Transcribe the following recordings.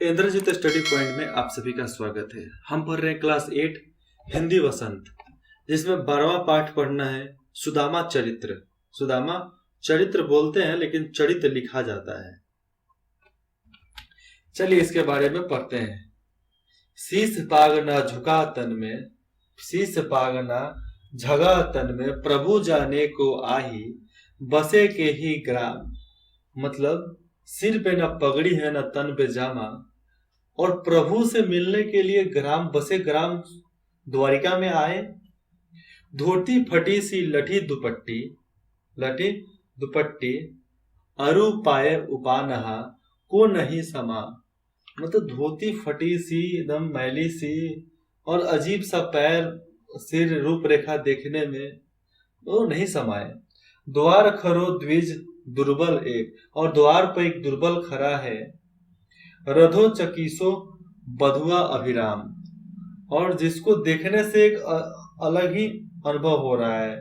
Indrajit study point में आप सभी का स्वागत है। हम पढ़ रहे हैं क्लास 8 हिंदी वसंत, जिसमें 12वां पाठ पढ़ना है सुदामा चरित्र। सुदामा चरित्र बोलते हैं लेकिन चरित्र लिखा जाता है। चलिए इसके बारे में पढ़ते हैं। शीश पाग न झुका तन में, शीश पाग न झगा तन में, प्रभु जाने को आही बसे के ही ग्राम। मतलब सिर पे न पगड़ी है न तन पे जामा, और प्रभु से मिलने के लिए ग्राम बसे ग्राम द्वारिका में आए। धोती फटी सी लठी दुपट्टी अरु पाए उपानहा को नहीं समा। मतलब धोती फटी सी, एकदम मैली सी, और अजीब सा पैर, सिर, रूपरेखा देखने में वो नहीं समाए। द्वार खरो द्विज दुर्बल एक, और द्वार पर एक दुर्बल खड़ा है। रधो चकीसो बधुआ अभिराम, और जिसको देखने से एक अलग ही अनुभव हो रहा है।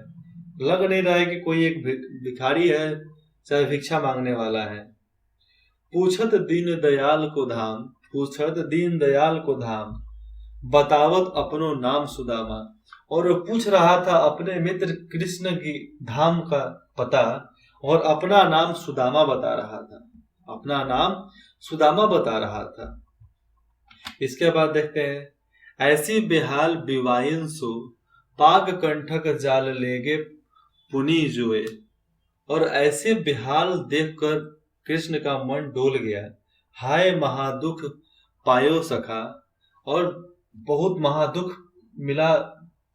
लग नहीं रहा है कि कोई एक भिखारी है, चाहे भिक्षा मांगने वाला है। पूछत दीन दयाल को धाम, पूछत दीन दयाल को धाम, बतावत अपनो नाम सुदामा। और वो पूछ रहा था अपने मित्र कृष्ण की धाम का पता, और अपना नाम सुदामा बता रहा था। अपना नाम सुदामा बता रहा था। इसके बाद देखते हैं। ऐसी बेहाल बिवाइन सो, पाग कंठक जाल लेगे पुनी जुए। और ऐसे बेहाल देखकर कृष्ण का मन डोल गया। हाय महादुख पायो सखा, और बहुत महादुख मिला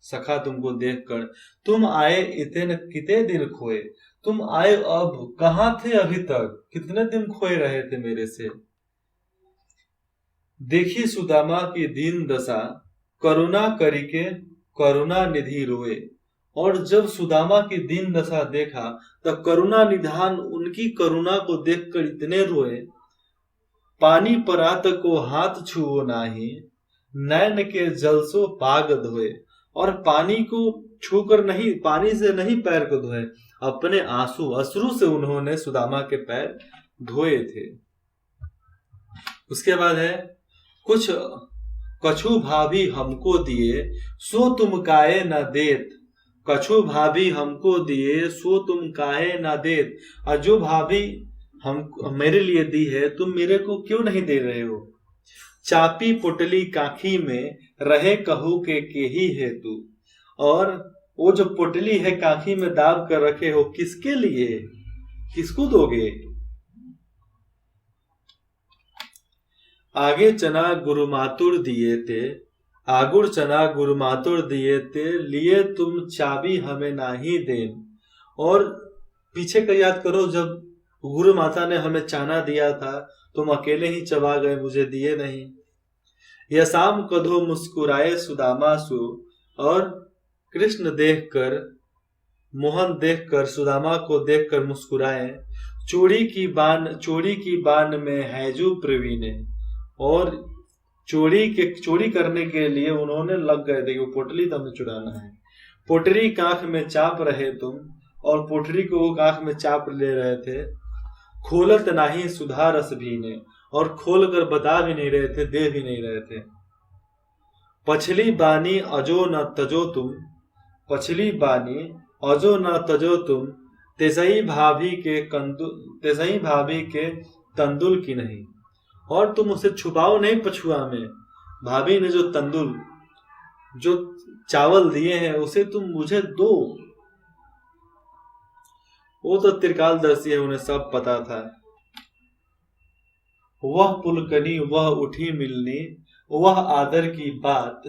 सखा तुमको देखकर। तुम आए इतने कितने दिन खोए, तुम आए अब कहाँ थे अभी तक, कितने दिन खोए रहे थे मेरे से। देखी सुदामा की दीन दशा, करुणा करिके करुणा निधि रोए। और जब सुदामा की दीन दशा देखा तब करुणा निधान उनकी करुणा को देखकर इतने रोए। पानी परात को हाथ छुओ नाही, नैन के जल सो पाग धोए। और पानी को छूकर नहीं, पानी से नहीं पैर को धोए, अपने अश्रु से उन्होंने सुदामा के पैर धोए थे। उसके बाद है कुछ कछु भाभी हमको दिए सो तुम काहे न देत। कछु भाभी हमको दिए सो तुम काहे न देत। और जो भाभी हम मेरे लिए दी है, तुम मेरे को क्यों नहीं दे रहे हो। चापी पुटली काखी में रहे कहू के ही है तू। और वो जो पुटली है काखी में दाब कर रखे हो, किसके लिए, किसको दोगे। आगे चना गुरुमातुर दिए ते, आगुर चना गुरुमातुर दिए ते, लिए तुम चाबी हमें नाही देन। और पीछे का याद करो, जब गुरु माता ने हमें चाना दिया था, तुम अकेले ही चबा गए, मुझे दिए नहीं। यसाम कधो मुस्कुराए सुदामा सु, और कृष्ण देखकर, मोहन देखकर, सुदामा को देखकर मुस्कुराए। चोरी की बान में हैजू प्रवीण। और चोरी करने के लिए उन्होंने लग गए थे कि वो पोटली तो हमें चुराना है। पोटरी कांख में चाप रहे तुम, और पोटरी को वो कांख में चाप ले रहे थे। खोलत नाही सुधा रस भी ने, और खोल कर बता भी नहीं रहे थे, दे भी नहीं रहे थे। पछली बानी अजो न तजो तुम, पछली बानी अजो न तजो तुम, तेसई भाभी के तंदुल की नहीं। और तुम उसे छुपाओ नहीं पछुआ में। भाभी ने जो तंदुल, जो चावल दिए हैं, उसे तुम मुझे दो। वो तो त्रिकालदर्शी है, उन्हें सब पता था। वह पुलकनी वह उठी मिलनी, वह आदर की बात,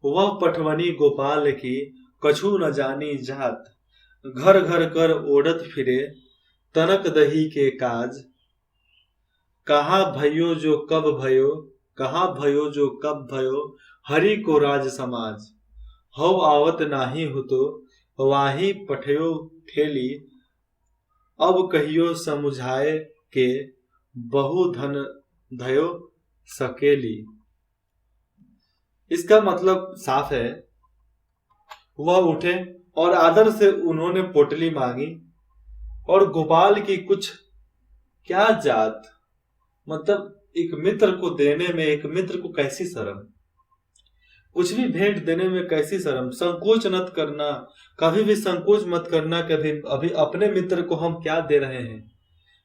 वह पटवनी गोपाल की कछु न जानी जात। घर घर कर ओढ़त फिरे तनक दही के काज, कहाँ भयो जो कब भयो, कहाँ भयो जो कब भयो, हरि को राज समाज। हौ आवत नाही हो तो वाही पठयो ठेली, अब कहियो समुझाए के बहु धन धयो सकेली। इसका मतलब साफ है। वह उठे और आदर से उन्होंने पोटली मांगी, और गोपाल की कुछ क्या जात, मतलब एक मित्र को देने में, एक मित्र को कैसी शर्म, कुछ भी भेंट देने में कैसी शर्म। संकोच मत करना, कभी भी संकोच मत करना। कभी अभी अपने मित्र को हम क्या दे रहे हैं।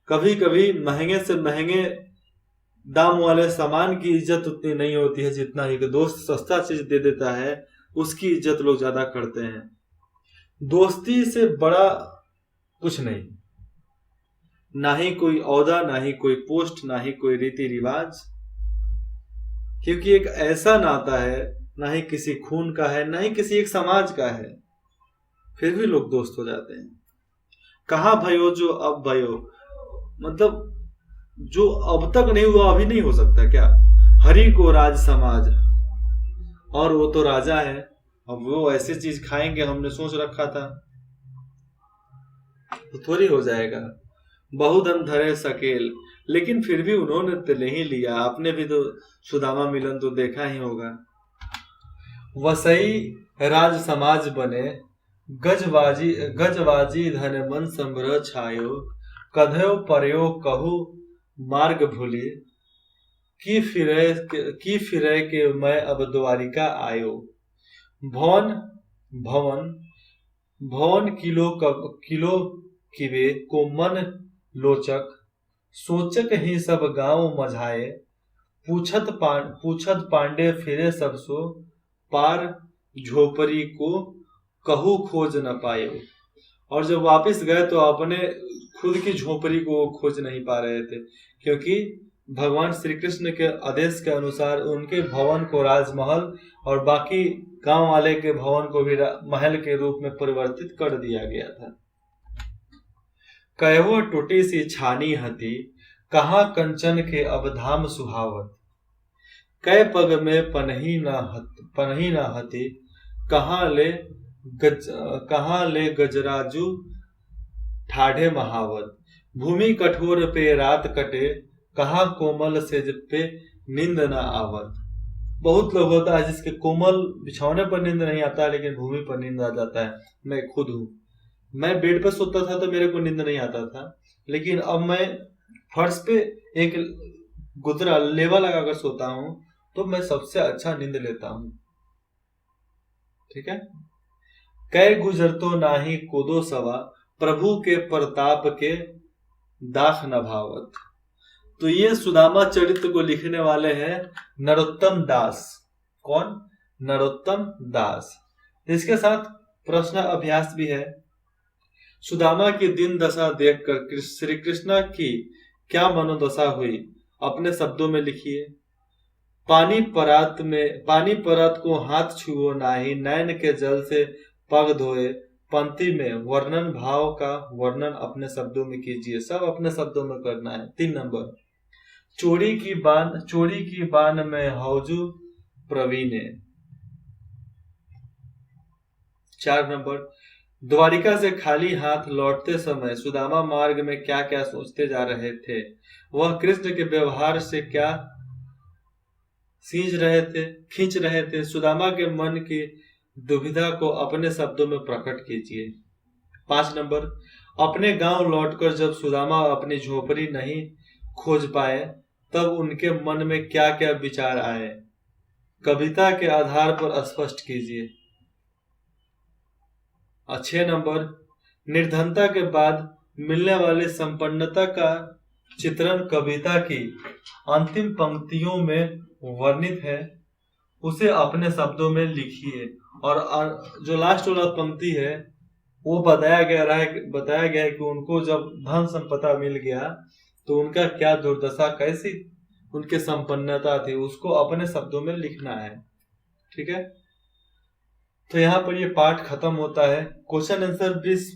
कभी कभी महंगे से महंगे दाम वाले सामान की इज्जत उतनी नहीं होती है जितना एक दोस्त सस्ता चीज दे देता है, उसकी इज्जत लोग ज्यादा करते हैं। दोस्ती से बड़ा कुछ नहीं, ना ही कोई औहदा, ना ही कोई पोस्ट, ना ही कोई रीति रिवाज, क्योंकि एक ऐसा नाता है, ना ही किसी खून का है, ना ही किसी एक समाज का है, फिर भी लोग दोस्त हो जाते हैं। कहाँ भयो जो अब भयो, मतलब जो अब तक नहीं हुआ अभी नहीं हो सकता क्या। हरि को राज समाज, और वो तो राजा है, अब वो ऐसी चीज खाएंगे हमने सोच रखा था तो थोड़ी हो जाएगा। बहुधन धरे सकेल, लेकिन फिर भी उन्होंने तो नहीं लिया। आपने भी तो सुदामा मिलन तो देखा ही होगा। वसई राज समाज बने, गजबाजी धन मन संग्रह छायो, कधयो परयो कहू मार्ग भूली, की फिरे के मैं अब द्वारिका आयो। भवन भवन भवन किलो किवे को मन लोचक, सोचक ही सब गांव मझाए, पूछत पांडे फिरे सब सो, पार झोपड़ी को कहू खोज न पाए। और जब वापस गए तो अपने खुद की झोपड़ी को खोज नहीं पा रहे थे, क्योंकि भगवान श्री कृष्ण के आदेश के अनुसार उनके भवन को राजमहल और बाकी गांव वाले के भवन को भी महल के रूप में परिवर्तित कर दिया गया था। कहवो टूटी सी छानी हती, कहाँ कंचन के अब धाम सुहावत, कै पग में पनही न हती, कहाँ ले गजराजू ठाढ़े महावत। भूमि कठोर पे रात कटे, कहाँ कोमल सेज पे नींद न आवत। बहुत लोग होता है जिसके कोमल बिछौने पर नींद नहीं आता लेकिन भूमि पर नींद आ जाता है। मैं खुद हूँ, मैं बेड पर सोता था तो मेरे को नींद नहीं आता था, लेकिन अब मैं फर्श पे एक गुदरा लेवा लगाकर सोता हूँ तो मैं सबसे अच्छा नींद लेता हूँ। ठीक है। कै गुजर तो नाही कोदो सवा, प्रभु के प्रताप के दाख न भावत। तो ये सुदामा चरित्र को लिखने वाले हैं नरोत्तम दास। कौन? नरोत्तम दास। इसके साथ प्रश्न अभ्यास भी है। सुदामा की दिन दशा देखकर श्री कृष्ण की क्या मनोदशा हुई, अपने शब्दों में लिखिए। पानी परात को हाथ छुओ नाही, नैन के जल से पग धोए। पंक्ति में वर्णन भाव का वर्णन अपने शब्दों में कीजिए, सब अपने शब्दों में करना है। 3 नंबर, चोरी की बान में हौजू प्रवीणे। 4 नंबर, द्वारिका से खाली हाथ लौटते समय सुदामा मार्ग में क्या क्या सोचते जा रहे थे, वह कृष्ण के व्यवहार से क्या खींच रहे थे। सुदामा के मन की दुविधा को अपने शब्दों में प्रकट कीजिए। 5 नंबर, अपने गांव लौटकर जब सुदामा अपनी झोपड़ी नहीं खोज पाए तब उनके मन में क्या क्या विचार आए, कविता के आधार पर स्पष्ट कीजिए। 6 नंबर, निर्धनता के बाद मिलने वाली संपन्नता का चित्रण कविता की अंतिम पंक्तियों में वर्णित है, उसे अपने शब्दों में लिखिए। और जो लास्ट वाला पंक्ति है वो बताया गया है कि उनको जब धन संपदा मिल गया तो उनका क्या दुर्दशा, कैसी उनके संपन्नता थी, उसको अपने शब्दों में लिखना है। ठीक है। तो यहाँ पर ये पाठ खत्म होता है। क्वेश्चन आंसर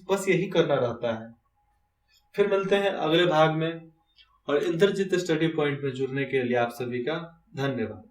बस यही करना रहता है। फिर मिलते हैं अगले भाग में, और इंद्रजीत स्टडी पॉइंट में जुड़ने के लिए आप सभी का धन्यवाद।